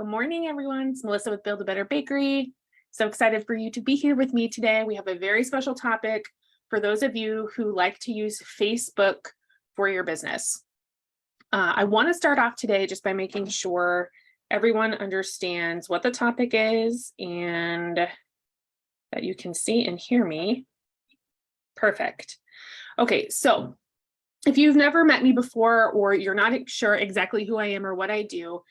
Good morning, everyone. It's Melissa with Build a Better Bakery. So excited for you to be here with me today. We have a very special topic for those of you who like to use Facebook for your business. I want to start off today just by making sure everyone understands what the topic is and that you can see and hear me. Perfect. Okay, so if you've never met me before or you're not sure exactly who I am or what I do,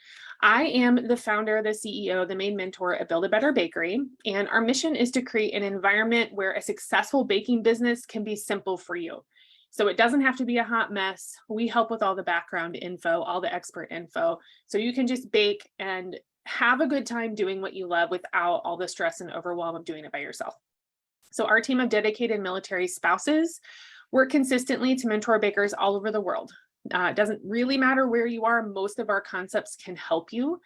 I am the founder, the CEO, the main mentor at Build a Better Bakery, and our mission is to create an environment where a successful baking business can be simple for you. So it doesn't have to be a hot mess. We help with all the background info, all the expert info, so you can just bake and have a good time doing what you love without all the stress and overwhelm of doing it by yourself. So our team of dedicated military spouses work consistently to mentor bakers all over the world. It doesn't really matter where you are. Most of our concepts can help you.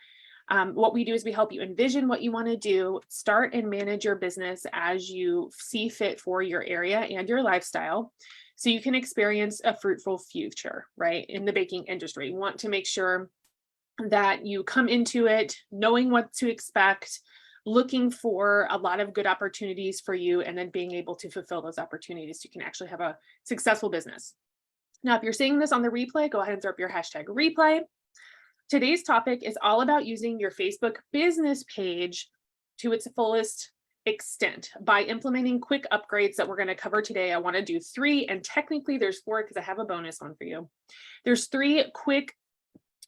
What we do is we help you envision what you want to do, start and manage your business as you see fit for your area and your lifestyle, so you can experience a fruitful future, right? In the baking industry, you want to make sure that you come into it knowing what to expect, looking for a lot of good opportunities for you, and then being able to fulfill those opportunities so you can actually have a successful business. Now, if you're seeing this on the replay, go ahead and throw up your hashtag replay. Today's topic is all about using your Facebook business page to its fullest extent by implementing quick upgrades that we're going to cover today. I want to do 3, and technically there's 4 because I have a bonus one for you. There's 3 quick,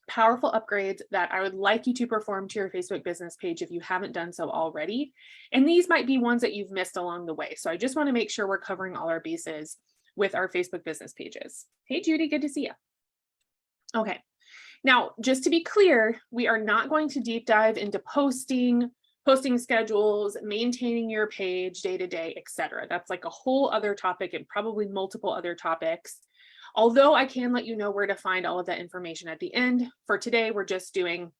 powerful upgrades that I would like you to perform to your Facebook business page if you haven't done so already. And these might be ones that you've missed along the way. So I just want to make sure we're covering all our bases with our Facebook business pages. Hey, Judy, good to see you. Okay, now just to be clear, we are not going to deep dive into posting schedules, maintaining your page day to day, etc. That's like a whole other topic and probably multiple other topics. Although I can let you know where to find all of that information at the end. For today, we're just doing,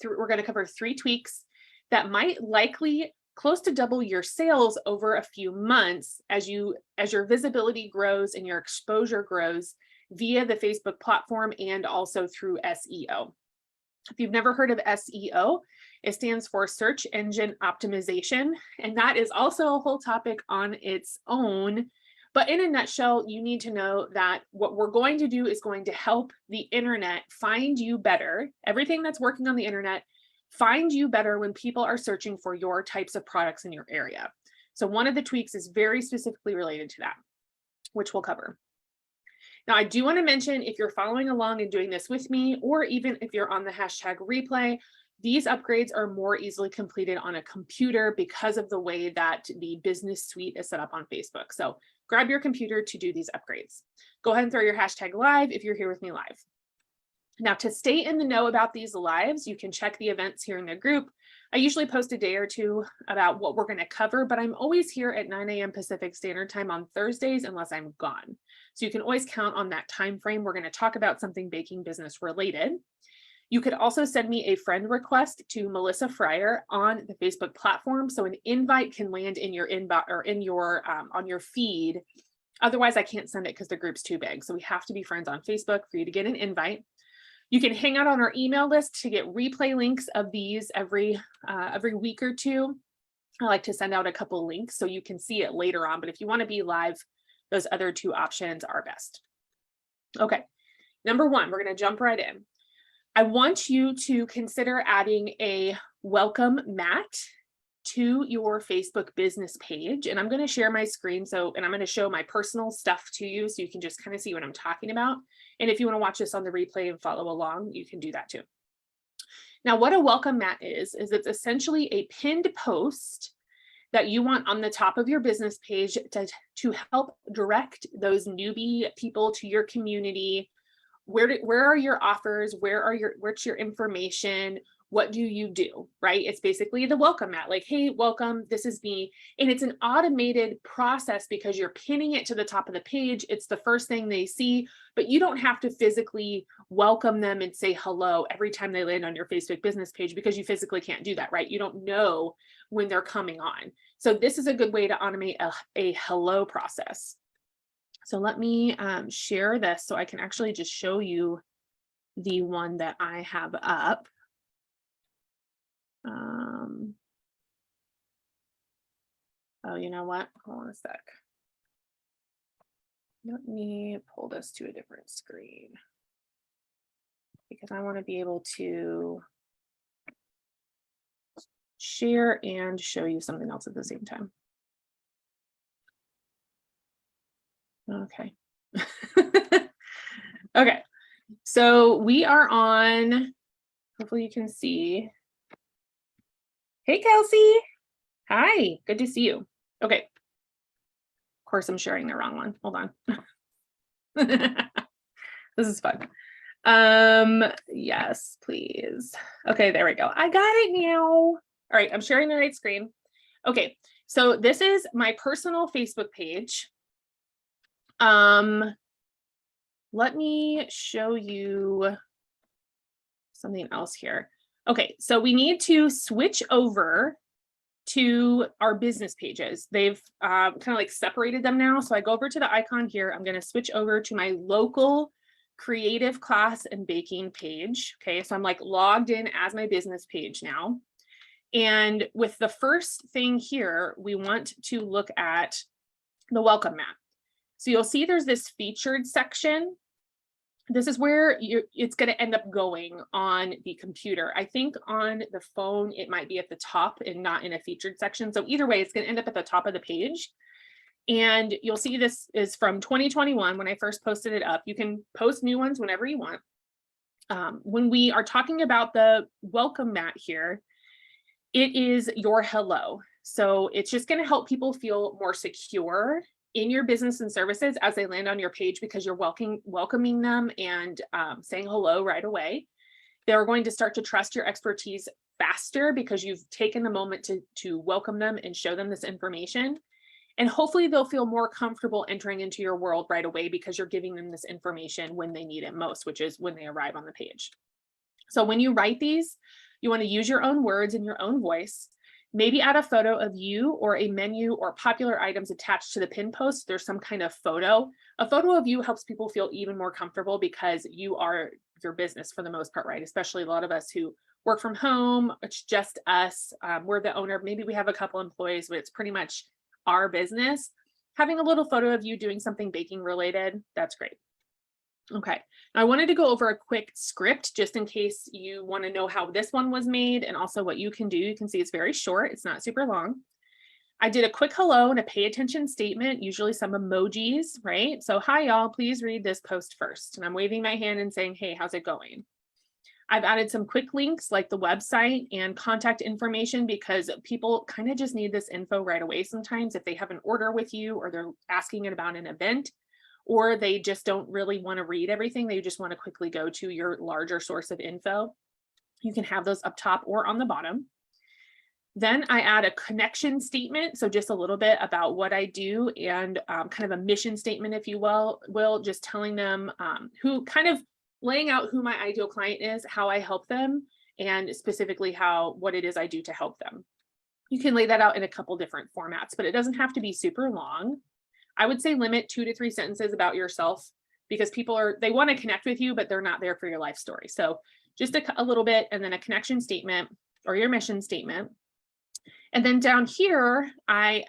we're going to cover 3 tweaks that might likely close to double your sales over a few months as your visibility grows and your exposure grows via the Facebook platform and also through SEO. If you've never heard of SEO, it stands for search engine optimization, and that is also a whole topic on its own. But in a nutshell, you need to know that what we're going to do is going to help the internet find you better. Everything that's working on the internet find you better when people are searching for your types of products in your area. So one of the tweaks is very specifically related to that, which we'll cover. Now, I do want to mention, if you're following along and doing this with me, or even if you're on the hashtag replay, these upgrades are more easily completed on a computer because of the way that the business suite is set up on Facebook. So grab your computer to do these upgrades. Go ahead and throw your hashtag live if you're here with me live. Now, to stay in the know about these lives, you can check the events here in the group. I usually post a day or two about what we're going to cover, but I'm always here at 9 a.m. Pacific Standard Time on Thursdays unless I'm gone. So you can always count on that time frame. We're going to talk about something baking business related. You could also send me a friend request to Melissa Fryer on the Facebook platform, so an invite can land in your inbox or in your on your feed. Otherwise, I can't send it because the group's too big. So we have to be friends on Facebook for you to get an invite. You can hang out on our email list to get replay links of these every week or two. I like to send out a couple links so you can see it later on, but if you want to be live, those other 2 options are best. Okay, number 1, we're going to jump right in. I want you to consider adding a welcome mat to your Facebook business page. And I'm going to share my screen. And I'm going to show my personal stuff to you so you can just kind of see what I'm talking about. And if you want to watch this on the replay and follow along, you can do that too. Now, what a welcome mat is it's essentially a pinned post that you want on the top of your business page to help direct those newbie people to your community. Where are your offers? What's your information? What do you do, right? It's basically the welcome mat, like, hey, welcome, this is me. And it's an automated process because you're pinning it to the top of the page. It's the first thing they see, but you don't have to physically welcome them and say hello every time they land on your Facebook business page because you physically can't do that, right? You don't know when they're coming on. So this is a good way to automate a hello process. So let me share this so I can actually just show you the one that I have up. Oh, you know what? Hold on a sec. Let me pull this to a different screen because I want to be able to share and show you something else at the same time. Okay. Okay. So we are on, hopefully you can see. Hey, Kelsey. Hi, good to see you. Okay. Of course, I'm sharing the wrong one. Hold on. This is fun. Yes, please. Okay, there we go. I got it now. All right, I'm sharing the right screen. Okay, so this is my personal Facebook page. Let me show you something else here. Okay, so we need to switch over to our business pages. They've kind of like separated them now. So I go over to the icon here. I'm going to switch over to my local creative class and baking page. Okay, so I'm like logged in as my business page now. And with the first thing here, we want to look at the welcome mat. So you'll see there's this featured section. This is where it's going to end up going on the computer. I think on the phone, it might be at the top and not in a featured section. So either way, it's going to end up at the top of the page. And you'll see this is from 2021 when I first posted it up. You can post new ones whenever you want. When we are talking about the welcome mat here, it is your hello. So it's just going to help people feel more secure in your business and services as they land on your page because you're welcoming them and saying hello right away. They're going to start to trust your expertise faster because you've taken the moment to welcome them and show them this information. And hopefully they'll feel more comfortable entering into your world right away because you're giving them this information when they need it most, which is when they arrive on the page. So when you write these, you want to use your own words and your own voice. Maybe add a photo of you or a menu or popular items attached to the pin post. There's some kind of photo. A photo of you helps people feel even more comfortable because you are your business for the most part, right? Especially a lot of us who work from home. It's just us. We're the owner. Maybe we have a couple employees, but it's pretty much our business. Having a little photo of you doing something baking related, that's great. Okay, now I wanted to go over a quick script just in case you want to know how this one was made and also what you can do. You can see it's very short, it's not super long. I did a quick hello and a pay attention statement, usually some emojis, right? So hi y'all, please read this post first. And I'm waving my hand and saying, hey, how's it going? I've added some quick links like the website and contact information because people kind of just need this info right away sometimes if they have an order with you or they're asking about an event, or they just don't really want to read everything. They just want to quickly go to your larger source of info. You can have those up top or on the bottom. Then I add a connection statement. So just a little bit about what I do and kind of a mission statement, if you will, just telling them who kind of laying out who my ideal client is, how I help them, and specifically what it is I do to help them. You can lay that out in a couple different formats, but it doesn't have to be super long. I would say limit 2 to 3 sentences about yourself because they want to connect with you, but they're not there for your life story. So just a little bit and then a connection statement or your mission statement. And then down here, I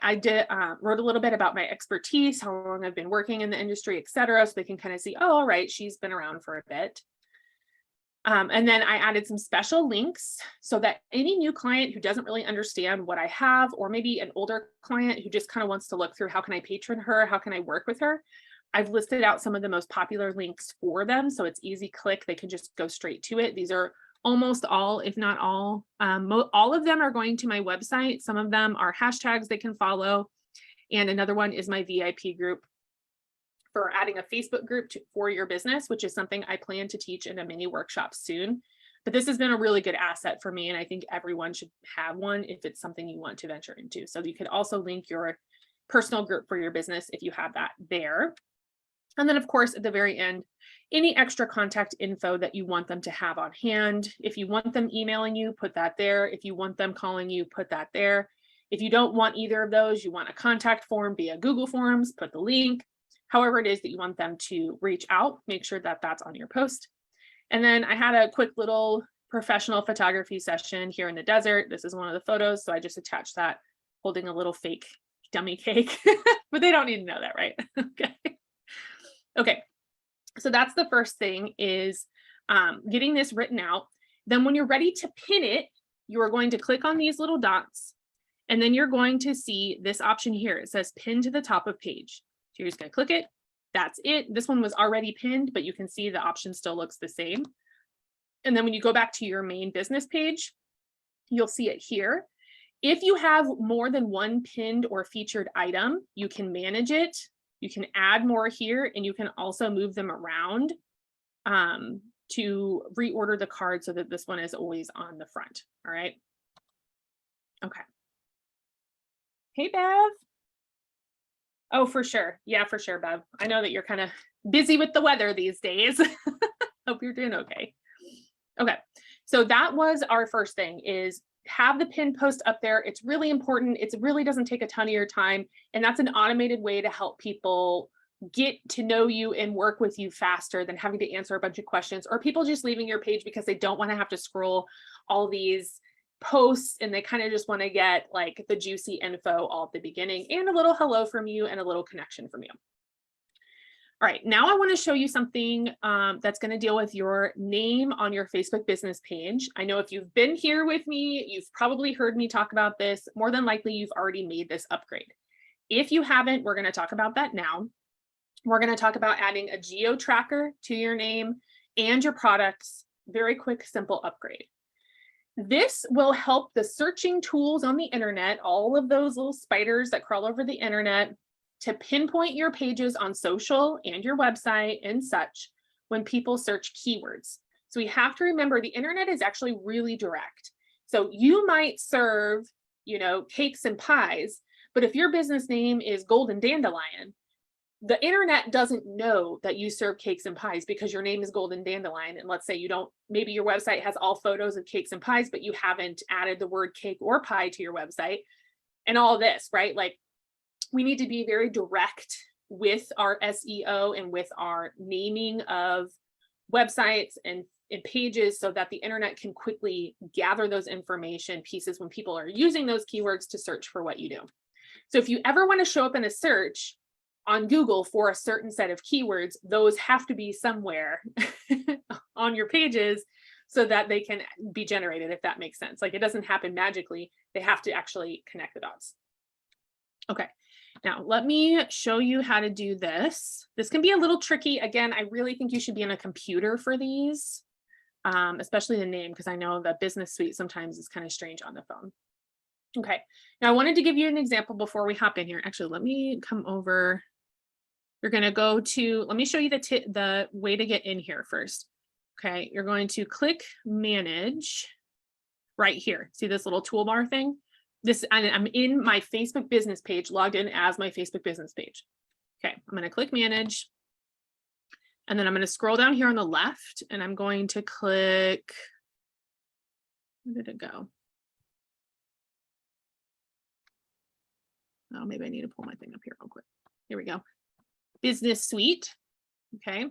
wrote a little bit about my expertise, how long I've been working in the industry, et cetera. So they can kind of see, oh, all right, she's been around for a bit. And then I added some special links so that any new client who doesn't really understand what I have, or maybe an older client who just kind of wants to look through how can I patron her, how can I work with her, I've listed out some of the most popular links for them. So it's easy click, they can just go straight to it. These are almost all, if not all of them are going to my website. Some of them are hashtags they can follow. And another one is my VIP group for adding a Facebook group for your business, which is something I plan to teach in a mini workshop soon. But this has been a really good asset for me. And I think everyone should have one if it's something you want to venture into. So you could also link your personal group for your business if you have that there. And then of course, at the very end, any extra contact info that you want them to have on hand. If you want them emailing you, put that there. If you want them calling you, put that there. If you don't want either of those, you want a contact form via Google Forms, put the link. However it is that you want them to reach out, make sure that that's on your post. And then I had a quick little professional photography session here in the desert. This is one of the photos. So I just attached that holding a little fake dummy cake, but they don't need to know that, right? Okay. Okay. So that's the first thing is getting this written out. Then when you're ready to pin it, you are going to click on these little dots, and then you're going to see this option here. It says pin to the top of page. So you're just going to click it. That's it. This one was already pinned, but you can see the option still looks the same. And then when you go back to your main business page, you'll see it here. If you have more than one pinned or featured item, you can manage it. You can add more here, and you can also move them around to reorder the card so that this one is always on the front. All right. Okay. Hey, Bev. Oh, for sure. Yeah, for sure, Bev. I know that you're kind of busy with the weather these days. Hope you're doing okay. Okay. So that was our first thing, is have the pin post up there. It's really important. It really doesn't take a ton of your time. And that's an automated way to help people get to know you and work with you faster than having to answer a bunch of questions, or people just leaving your page because they don't want to have to scroll all these posts and they kind of just want to get like the juicy info all at the beginning and a little hello from you and a little connection from you. All right, now I want to show you something that's going to deal with your name on your Facebook business page. I know if you've been here with me, you've probably heard me talk about this. More than likely, you've already made this upgrade. If you haven't, we're going to talk about that now. We're going to talk about adding a geo tracker to your name and your products. Very quick, simple upgrade. This will help the searching tools on the internet, all of those little spiders that crawl over the internet, to pinpoint your pages on social and your website and such when people search keywords. So we have to remember the internet is actually really direct. So you might serve, cakes and pies, but if your business name is Golden Dandelion, the internet doesn't know that you serve cakes and pies because your name is Golden Dandelion. And let's say you don't, maybe your website has all photos of cakes and pies, but you haven't added the word cake or pie to your website and all this, right? Like, we need to be very direct with our SEO and with our naming of websites and pages so that the internet can quickly gather those information pieces when people are using those keywords to search for what you do. So if you ever want to show up in a search on Google for a certain set of keywords, those have to be somewhere on your pages so that they can be generated, if that makes sense. Like, it doesn't happen magically. They have to actually connect the dots. Okay, now let me show you how to do this. This can be a little tricky. Again, I really think you should be on a computer for these, especially the name, because I know the business suite sometimes is kind of strange on the phone. Okay, now I wanted to give you an example before we hop in here. Actually, let me come over. You're going to go to, let me show you the way to get in here first. Okay, you're going to click manage right here. See this little toolbar thing? I'm in my Facebook business page, logged in as my Facebook business page. Okay, I'm going to click manage. And then I'm going to scroll down here on the left and I'm going to click, where did it go? Oh, maybe I need to pull my thing up here real quick. Here we go. Business suite. Okay.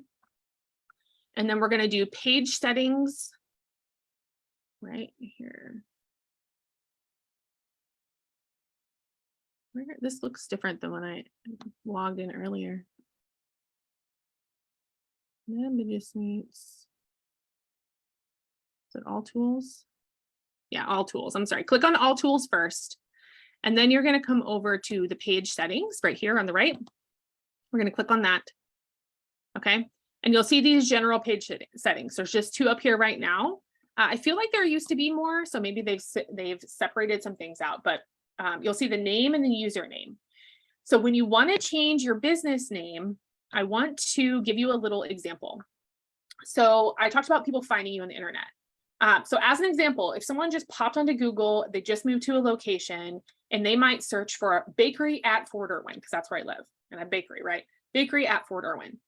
And then we're going to do page settings right here. This looks different than when I logged in earlier. Media suites. Is it all tools? Yeah, all tools. I'm sorry. Click on all tools first. And then you're going to come over to the page settings right here on the right. We're going to click on that. Okay. And you'll see these general page settings. There's just 2 up here right now. I feel like there used to be more, so maybe they've separated some things out, but you'll see the name and the username. So when you want to change your business name, I want to give you a little example. So I talked about people finding you on the internet. So as an example, if someone just popped onto Google, they just moved to a location and they might search for a bakery at Fort Irwin, because that's where I live, and a bakery, right? Bakery at Fort Irwin.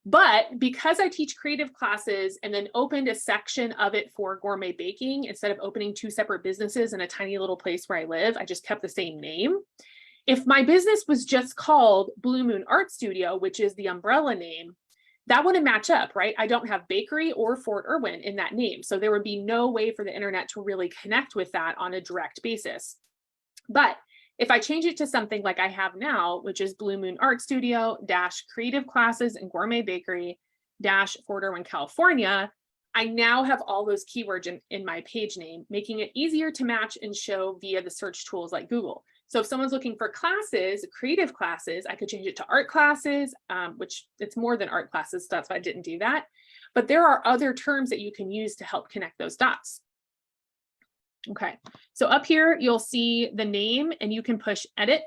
But because I teach creative classes and then opened a section of it for gourmet baking, instead of opening 2 separate businesses in a tiny little place where I live, I just kept the same name. If my business was just called Blue Moon Art Studio, which is the umbrella name, that wouldn't match up, right? I don't have bakery or Fort Irwin in that name. So there would be no way for the internet to really connect with that on a direct basis. But if I change it to something like I have now, which is Blue Moon Art Studio - Creative Classes and Gourmet Bakery - Fort Irwin, California, I now have all those keywords in my page name, making it easier to match and show via the search tools like Google. So if someone's looking for classes, creative classes, I could change it to art classes, which it's more than art classes, so that's why I didn't do that. But there are other terms that you can use to help connect those dots. Okay, so up here, you'll see the name and you can push edit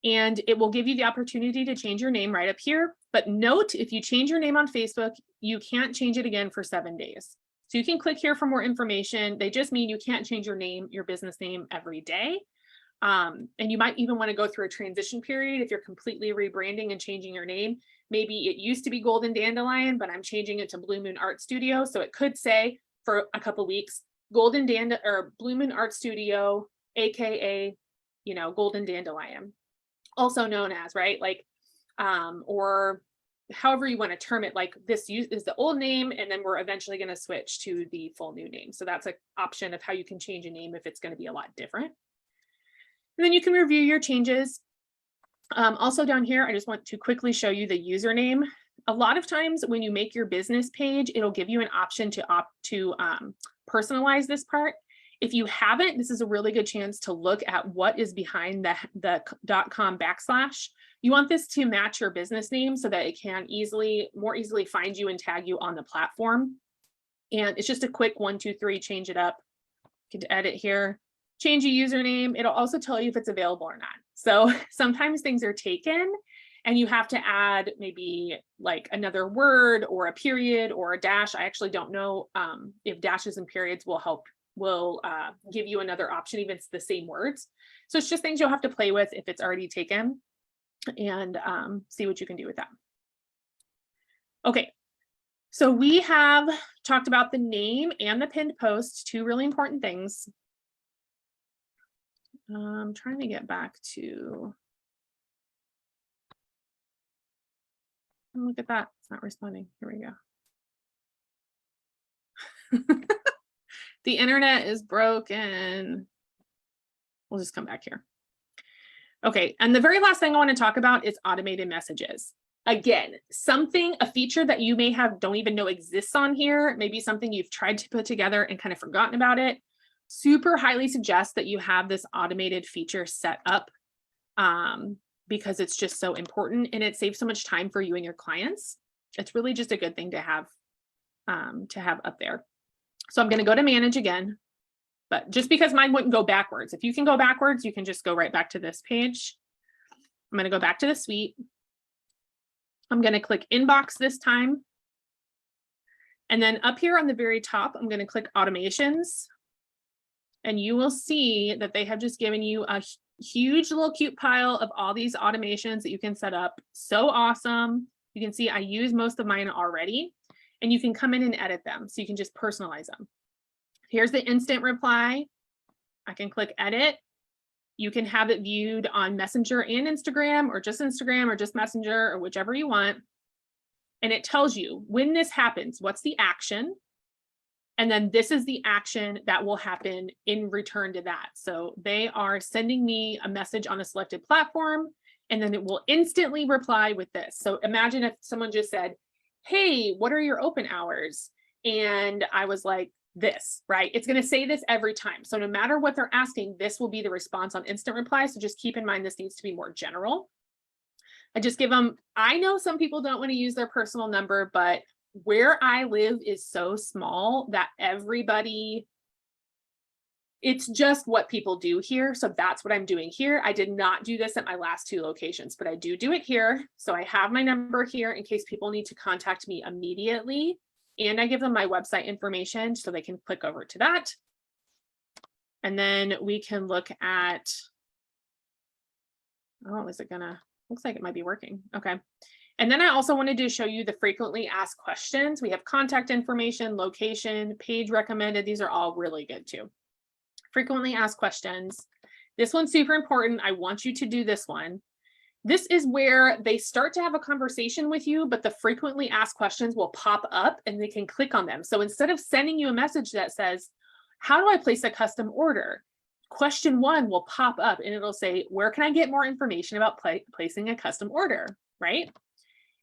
and it will give you the opportunity to change your name right up here. But note, if you change your name on Facebook, you can't change it again for 7 days. So you can click here for more information. They just mean you can't change your name, your business name every day. And you might even want to go through a transition period if you're completely rebranding and changing your name. Maybe it used to be Golden Dandelion, but I'm changing it to Blue Moon Art Studio. So it could say for a couple weeks, Blue Moon Art Studio, AKA, Golden Dandelion, also known as, right? Like, or however you want to term it, like this is the old name, and then we're eventually going to switch to the full new name. So that's an option of how you can change a name if it's going to be a lot different. And then you can review your changes. Also down here, I just want to quickly show you the username. A lot of times when you make your business page, it'll give you an option to personalize this part. If you haven't, this is a really good chance to look at what is behind the .com /. You want this to match your business name so that it can more easily find you and tag you on the platform. And it's just a quick 1, 2, 3, change it up. You can edit here, change a username. It'll also tell you if it's available or not. So sometimes things are taken and you have to add maybe like another word or a period or a dash. I actually don't know if dashes and periods will give you another option, even if it's the same words. So it's just things you'll have to play with if it's already taken and see what you can do with that. Okay, so we have talked about the name and the pinned post, 2 really important things. I'm trying to get back to, look at that, it's not responding. Here we go. The internet is broken. We'll just come back here. Okay, and the very last thing I want to talk about is automated messages. Again, a feature that you may don't even know exists on here, maybe something you've tried to put together and kind of forgotten about it. Super highly suggest that you have this automated feature set up because it's just so important and it saves so much time for you and your clients. It's really just a good thing to have up there. So I'm going to go to manage again, but just because mine wouldn't go backwards. If you can go backwards, you can just go right back to this page. I'm going to go back to the suite. I'm going to click inbox this time. And then up here on the very top, I'm going to click automations. And you will see that they have just given you a huge little cute pile of all these automations that you can set up. So awesome. You can see I use most of mine already, and you can come in and edit them. So you can just personalize them. Here's the instant reply. I can click edit. You can have it viewed on Messenger and Instagram or just Messenger or whichever you want. And it tells you when this happens, what's the action? And then this is the action that will happen in return to that. So they are sending me a message on a selected platform, and then it will instantly reply with this. So imagine if someone just said, hey, what are your open hours? And I was like, this, right? It's going to say this every time. So no matter what they're asking, this will be the response on instant reply. So just keep in mind, this needs to be more general. I just give them, I know some people don't want to use their personal number, but where I live is so small that it's just what people do here. So that's what I'm doing here. I did not do this at my last 2 locations, but I do it here. So I have my number here in case people need to contact me immediately. And I give them my website information so they can click over to that. And then we can look at, looks like it might be working. Okay. And then I also wanted to show you the frequently asked questions. We have contact information, location, page recommended. These are all really good too. Frequently asked questions. This one's super important. I want you to do this one. This is where they start to have a conversation with you, but the frequently asked questions will pop up and they can click on them. So instead of sending you a message that says, how do I place a custom order? Question 1 will pop up and it'll say, where can I get more information about placing a custom order, right?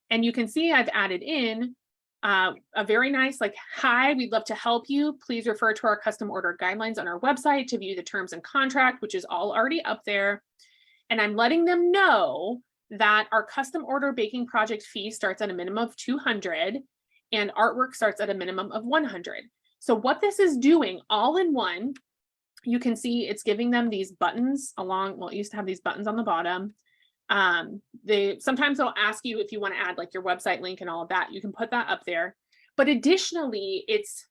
And you can see I've added in a very nice like, hi, we'd love to help you. Please refer to our custom order guidelines on our website to view the terms and contract, which is all already up there. And I'm letting them know that our custom order baking project fee starts at a minimum of $200 and artwork starts at a minimum of $100. So what this is doing all in one, you can see it's giving them these buttons along, well, it used to have these buttons on the bottom. Sometimes they'll ask you if you want to add like your website link and all of that, you can put that up there. But additionally, it's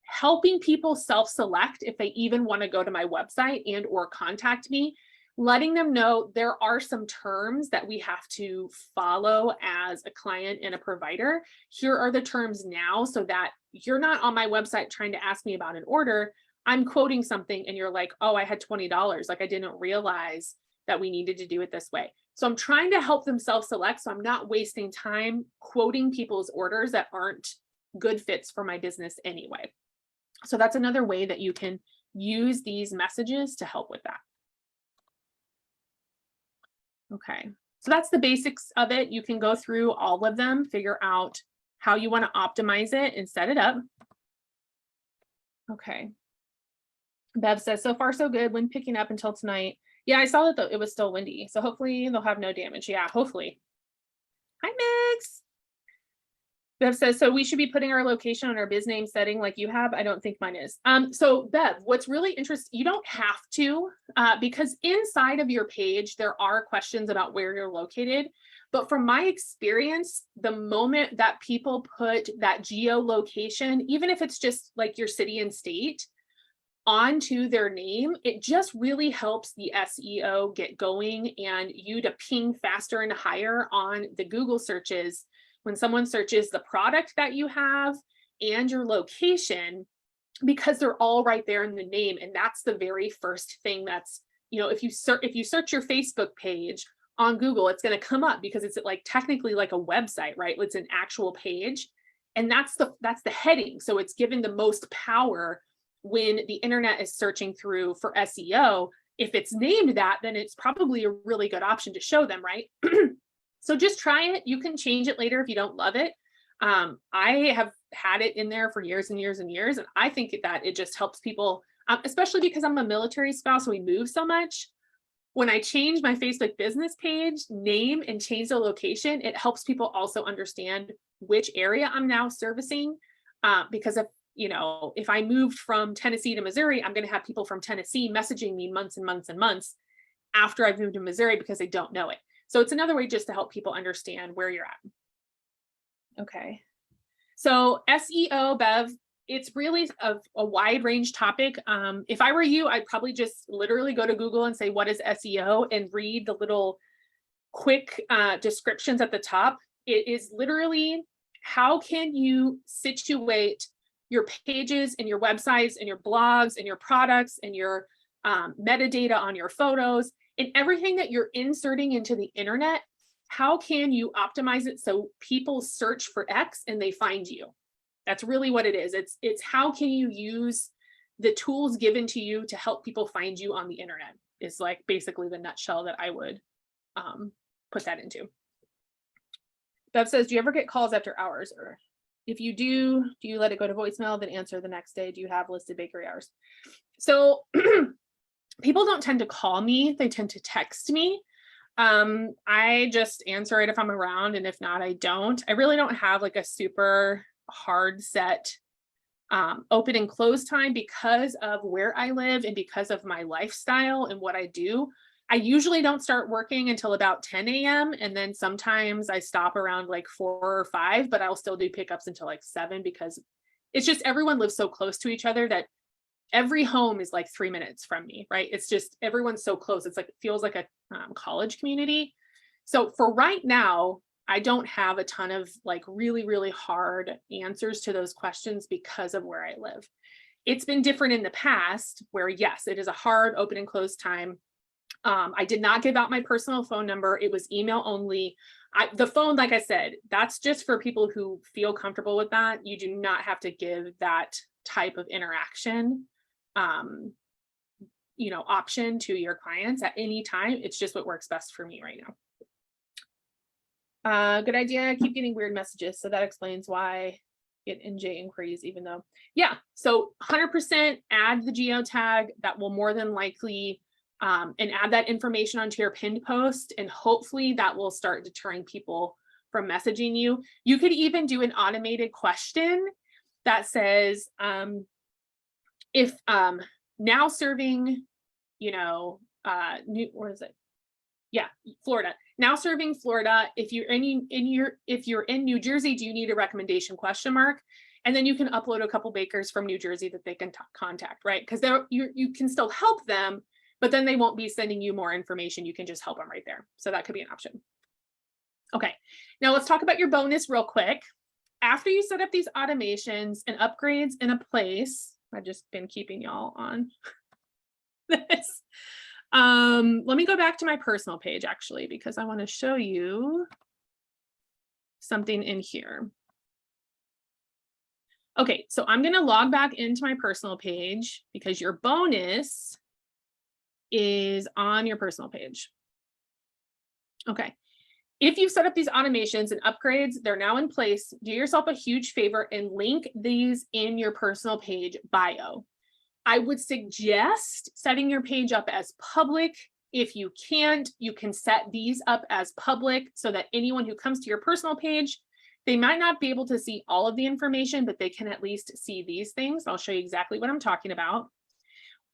helping people self-select if they even want to go to my website and or contact me, letting them know there are some terms that we have to follow as a client and a provider. Here are the terms now so that you're not on my website trying to ask me about an order. I'm quoting something and you're like, oh, I had $20. Like I didn't realize that we needed to do it this way. So I'm trying to help them self-select. So I'm not wasting time quoting people's orders that aren't good fits for my business anyway. So that's another way that you can use these messages to help with that. Okay, so that's the basics of it. You can go through all of them, figure out how you want to optimize it and set it up. Okay. Bev says, so far so good. Wind picking up until tonight. Yeah, I saw that it was still windy. So hopefully they'll have no damage. Yeah, hopefully. Hi, Mix. Bev says, so we should be putting our location on our biz name setting like you have. I don't think mine is. So Bev, what's really interesting, you don't have to, because inside of your page, there are questions about where you're located. But from my experience, the moment that people put that geolocation, even if it's just like your city and state, onto their name, it just really helps the SEO get going and you to ping faster and higher on the Google searches. When someone searches the product that you have and your location, because they're all right there in the name. And that's the very first thing that's, if you search your Facebook page on Google, it's going to come up because it's like technically like a website, right? It's an actual page. And that's the heading. So it's given the most power when the internet is searching through for SEO. If it's named that, then it's probably a really good option to show them, right? So just try it. You can change it later if you don't love it. I have had it in there for years and years and years. And I think that it just helps people, especially because I'm a military spouse, so we move so much. When I change my Facebook business page name and change the location, it helps people also understand which area I'm now servicing. Because if I moved from Tennessee to Missouri, I'm going to have people from Tennessee messaging me months and months and months after I've moved to Missouri because they don't know it. So it's another way just to help people understand where you're at. Okay. So SEO, Bev, it's really a wide range topic. If I were you, I'd probably just literally go to Google and say, what is SEO? And read the little quick descriptions at the top. It is literally, how can you situate your pages and your websites and your blogs and your products and your metadata on your photos and everything that you're inserting into the internet? How can you optimize it so people search for X and they find you? That's really what it is. It's how can you use the tools given to you to help people find you on the internet is like basically the nutshell that I would put that into. Bev says, do you ever get calls after hours? Or if you do you let it go to voicemail, then answer the next day? Do you have listed bakery hours? So people don't tend to call me. They tend to text me. I just answer it if I'm around. And if not, I don't. I really don't have like a super hard set open and close time because of where I live and because of my lifestyle and what I do. I usually don't start working until about 10 a.m. And then sometimes I stop around like 4 or 5, but I'll still do pickups until like 7 because it's just everyone lives so close to each other that every home is like 3 minutes from me, right? It's just everyone's so close. It's like, it feels like a college community. So for right now, I don't have a ton of like really, really hard answers to those questions because of where I live. It's been different in the past where yes, it is a hard open and close time. I did not give out my personal phone number. It was email only. The phone, like I said, that's just for people who feel comfortable with that. You do not have to give that type of interaction, option to your clients at any time. It's just what works best for me right now. Good idea. I keep getting weird messages. So that explains why get NJ inquiries, even though, yeah. So 100% add the geotag. That will more than likely, and add that information onto your pinned post. And hopefully that will start deterring people from messaging you. You could even do an automated question that says, if now serving, Florida. Now serving Florida. If you're in New Jersey, do you need a recommendation ? And then you can upload a couple bakers from New Jersey that they can contact, right? Because you can still help them, but then they won't be sending you more information. You can just help them right there. So that could be an option. Okay, now let's talk about your bonus real quick. After you set up these automations and upgrades in a place, I've just been keeping y'all on this. Let me go back to my personal page actually, because I want to show you something in here. Okay, so I'm going to log back into my personal page because your bonus is on your personal page. Okay. If you've set up these automations and upgrades, they're now in place. Do yourself a huge favor and link these in your personal page bio. I would suggest setting your page up as public. If you can't, you can set these up as public so that anyone who comes to your personal page, they might not be able to see all of the information, but they can at least see these things. I'll show you exactly what I'm talking about.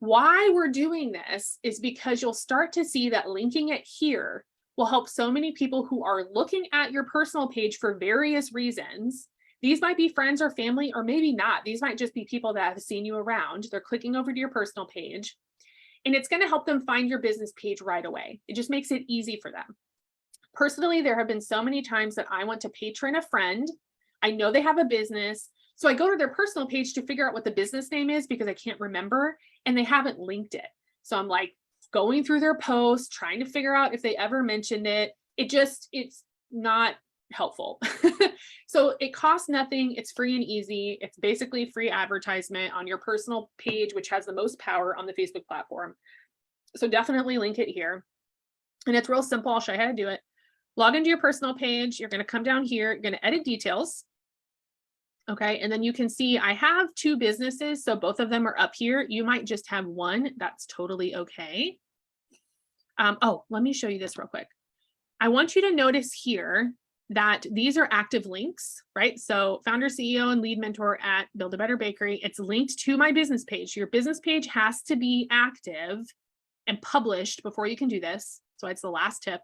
Why we're doing this is because you'll start to see that linking it here will help so many people who are looking at your personal page for various reasons. These might be friends or family, or maybe not. These might just be people that have seen you around. They're clicking over to your personal page, and it's going to help them find your business page right away. It just makes it easy for them. Personally, there have been so many times that I want to patron a friend. I know they have a business, so I go to their personal page to figure out what the business name is because I can't remember, and they haven't linked it. So I'm like going through their posts, trying to figure out if they ever mentioned it. It's not helpful. So it costs nothing. It's free and easy. It's basically free advertisement on your personal page, which has the most power on the Facebook platform. So definitely link it here. And it's real simple. I'll show you how to do it. Log into your personal page. You're going to come down here. You're going to edit details. Okay. And then you can see I have two businesses. So both of them are up here. You might just have one. That's totally okay. Let me show you this real quick. I want you to notice here that these are active links, right? So founder, CEO, and lead mentor at Build a Better Bakery. It's linked to my business page. Your business page has to be active and published before you can do this. So it's the last tip.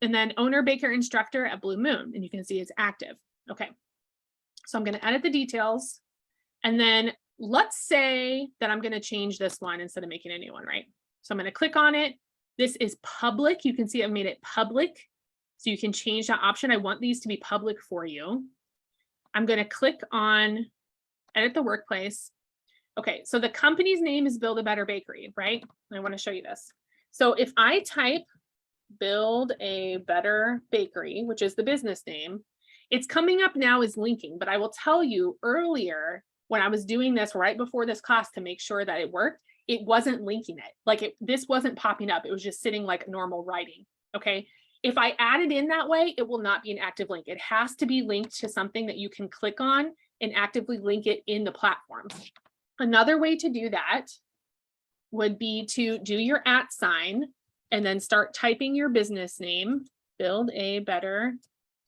And then owner, baker, instructor at Blue Moon. And you can see it's active. Okay. So I'm going to edit the details. And then let's say that I'm going to change this one instead of making a new one, right? So I'm going to click on it. This is public. You can see I've made it public. So you can change that option. I want these to be public for you. I'm going to click on edit the workplace. Okay, so the company's name is Build a Better Bakery, right? I want to show you this. So if I type Build a Better Bakery, which is the business name, it's coming up now as linking, but I will tell you earlier when I was doing this right before this class to make sure that it worked, it wasn't linking it. This wasn't popping up. It was just sitting like normal writing, okay? If I add it in that way, it will not be an active link. It has to be linked to something that you can click on and actively link it in the platform. Another way to do that would be to do your @ sign and then start typing your business name, Build a Better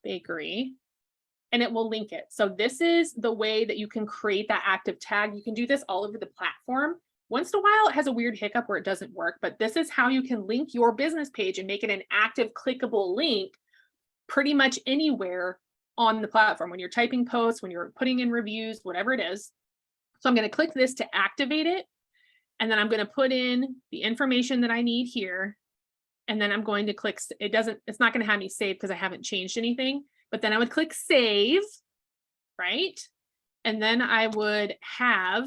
Bakery, and it will link it. So this is the way that you can create that active tag. You can do this all over the platform. Once in a while, it has a weird hiccup where it doesn't work, but this is how you can link your business page and make it an active clickable link pretty much anywhere on the platform. When you're typing posts, when you're putting in reviews, whatever it is. So I'm going to click this to activate it. And then I'm going to put in the information that I need here. And then I'm going to click, it's not going to have me save because I haven't changed anything, but then I would click save, right? And then I would have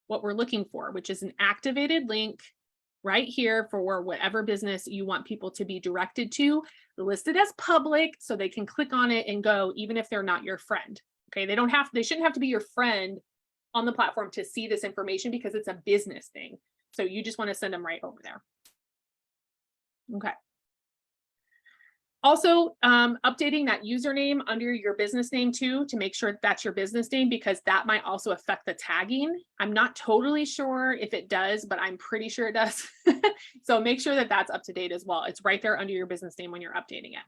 what we're looking for, which is an activated link right here for whatever business you want people to be directed to, listed as public so they can click on it and go, even if they're not your friend. Okay, they shouldn't have to be your friend on the platform to see this information because it's a business thing. So you just want to send them right over there. Okay. Also, updating that username under your business name too, to make sure that's your business name, because that might also affect the tagging. I'm not totally sure if it does, but I'm pretty sure it does. So make sure that that's up to date as well. It's right there under your business name when you're updating it.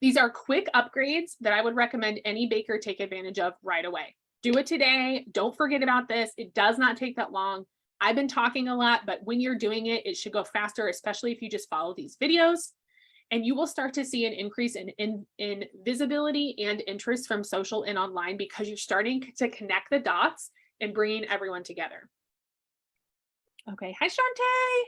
These are quick upgrades that I would recommend any baker take advantage of right away. Do it today. Don't forget about this. It does not take that long. I've been talking a lot, but when you're doing it, it should go faster, especially if you just follow these videos. And you will start to see an increase in visibility and interest from social and online because you're starting to connect the dots and bringing everyone together. Okay, hi Shantae.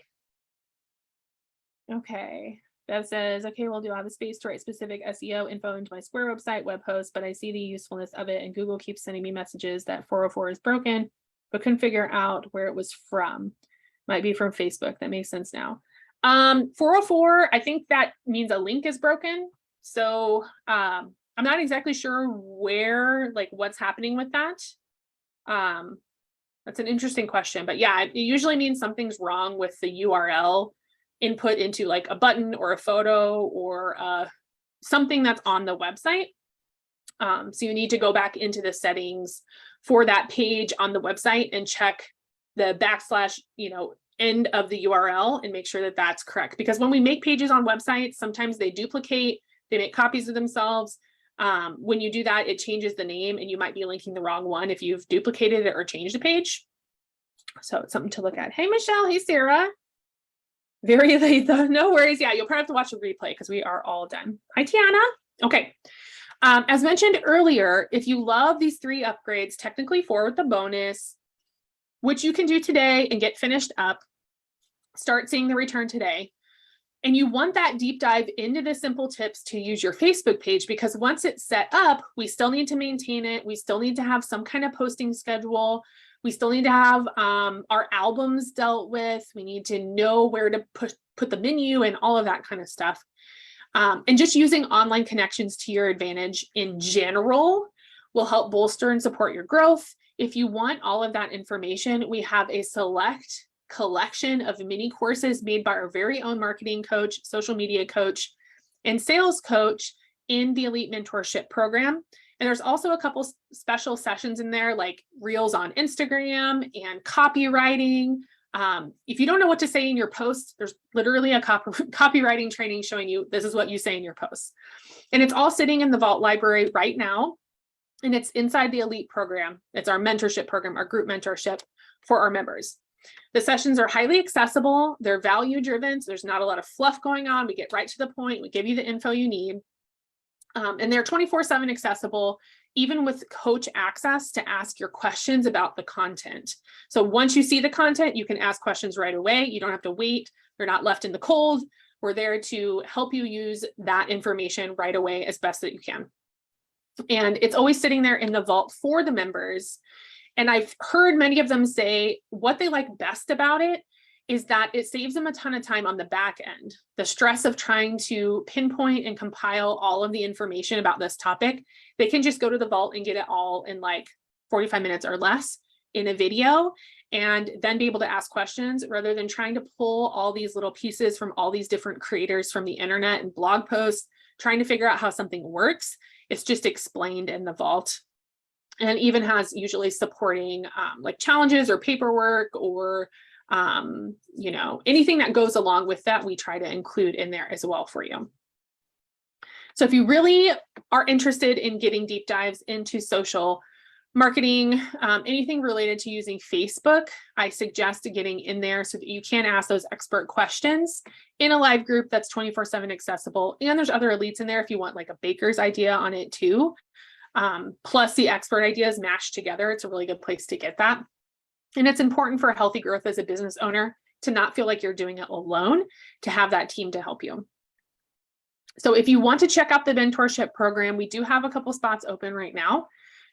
Okay, Bev says, okay, well, do I have a space to write specific SEO info into my Square website web post, but I see the usefulness of it and Google keeps sending me messages that 404 is broken, but couldn't figure out where it was from. Might be from Facebook. That makes sense now. 404, I think that means a link is broken. So I'm not exactly sure where, like what's happening with that. That's an interesting question, but yeah, it usually means something's wrong with the URL input into like a button or a photo or something that's on the website. So you need to go back into the settings for that page on the website and check the backslash, end of the URL and make sure that that's correct. Because when we make pages on websites, sometimes they duplicate, they make copies of themselves. When you do that, it changes the name and you might be linking the wrong one if you've duplicated it or changed the page. So it's something to look at. Hey, Michelle. Hey, Sarah. Very late though. No worries. Yeah, you'll probably have to watch the replay because we are all done. Hi, Tiana. Okay. As mentioned earlier, if you love these 3 upgrades, technically 4 with the bonus, which you can do today and get finished up, start seeing the return today. And you want that deep dive into the simple tips to use your Facebook page, because once it's set up, we still need to maintain it. We still need to have some kind of posting schedule. We still need to have our albums dealt with. We need to know where to put the menu and all of that kind of stuff. And just using online connections to your advantage in general will help bolster and support your growth. If you want all of that information, we have a select collection of mini courses made by our very own marketing coach, social media coach, and sales coach in the Elite Mentorship Program. And there's also a couple special sessions in there, like reels on Instagram and copywriting. If you don't know what to say in your posts, there's literally a copywriting training showing you this is what you say in your posts. And it's all sitting in the Vault library right now. And it's inside the Elite program. It's our mentorship program, our group mentorship for our members. The sessions are highly accessible. They're value driven. So there's not a lot of fluff going on. We get right to the point. We give you the info you need. And they're 24/7 accessible, even with coach access to ask your questions about the content. So once you see the content, you can ask questions right away. You don't have to wait. You're not left in the cold. We're there to help you use that information right away as best that you can. And it's always sitting there in the vault for the members. And I've heard many of them say what they like best about it is that it saves them a ton of time on the back end. The stress of trying to pinpoint and compile all of the information about this topic, they can just go to the vault and get it all in like 45 minutes or less in a video, and then be able to ask questions rather than trying to pull all these little pieces from all these different creators from the internet and blog posts, trying to figure out how something works. It's just explained in the vault. And it even has usually supporting like challenges or paperwork or anything that goes along with that, we try to include in there as well for you. So if you really are interested in getting deep dives into social marketing, anything related to using Facebook, I suggest getting in there so that you can ask those expert questions in a live group that's 24/7 accessible. And there's other elites in there if you want like a baker's idea on it too. Plus the expert ideas mashed together. It's a really good place to get that. And it's important for healthy growth as a business owner to not feel like you're doing it alone, to have that team to help you. So if you want to check out the mentorship program, we do have a couple spots open right now.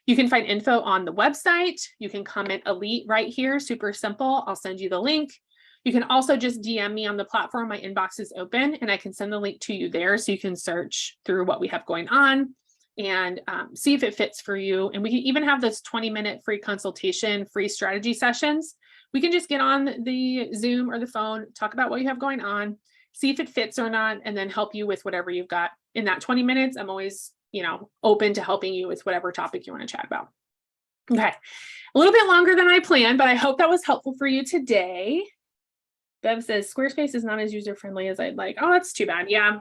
You can find info on the website. You can comment Elite right here, super simple. I'll send you the link. You can also just DM me on the platform. My inbox is open and I can send the link to you there so you can search through what we have going on and see if it fits for you. And we can even have this 20-minute free consultation, free strategy sessions. We can just get on the Zoom or the phone, talk about what you have going on, see if it fits or not, and then help you with whatever you've got. In that 20 minutes, I'm always, open to helping you with whatever topic you want to chat about. Okay, a little bit longer than I planned, but I hope that was helpful for you today. Bev says Squarespace is not as user-friendly as I'd like. Oh, that's too bad. Yeah,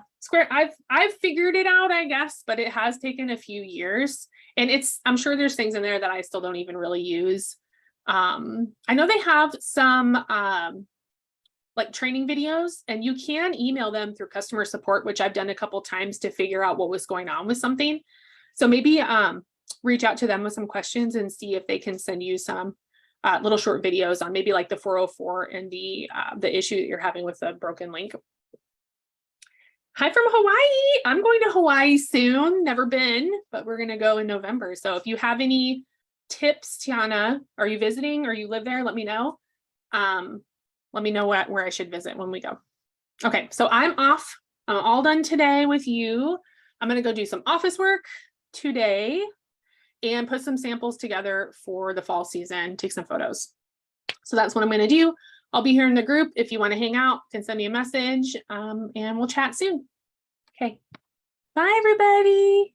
I've figured it out, I guess, but it has taken a few years. And I'm sure there's things in there that I still don't even really use. I know they have some like training videos, and you can email them through customer support, which I've done a couple times to figure out what was going on with something. So maybe reach out to them with some questions and see if they can send you some little short videos on maybe like the 404 and the issue that you're having with the broken link. Hi from Hawaii. I'm going to Hawaii soon. Never been, but we're going to go in November. So if you have any tips, Tiana, are you visiting or you live there? Let me know. Let me know where I should visit when we go. Okay, so I'm off. I'm all done today with you. I'm going to go do some office work today and put some samples together for the fall season, take some photos. So that's what I'm going to do. I'll be here in the group. If you want to hang out, you can send me a message and we'll chat soon. Okay. Bye, everybody.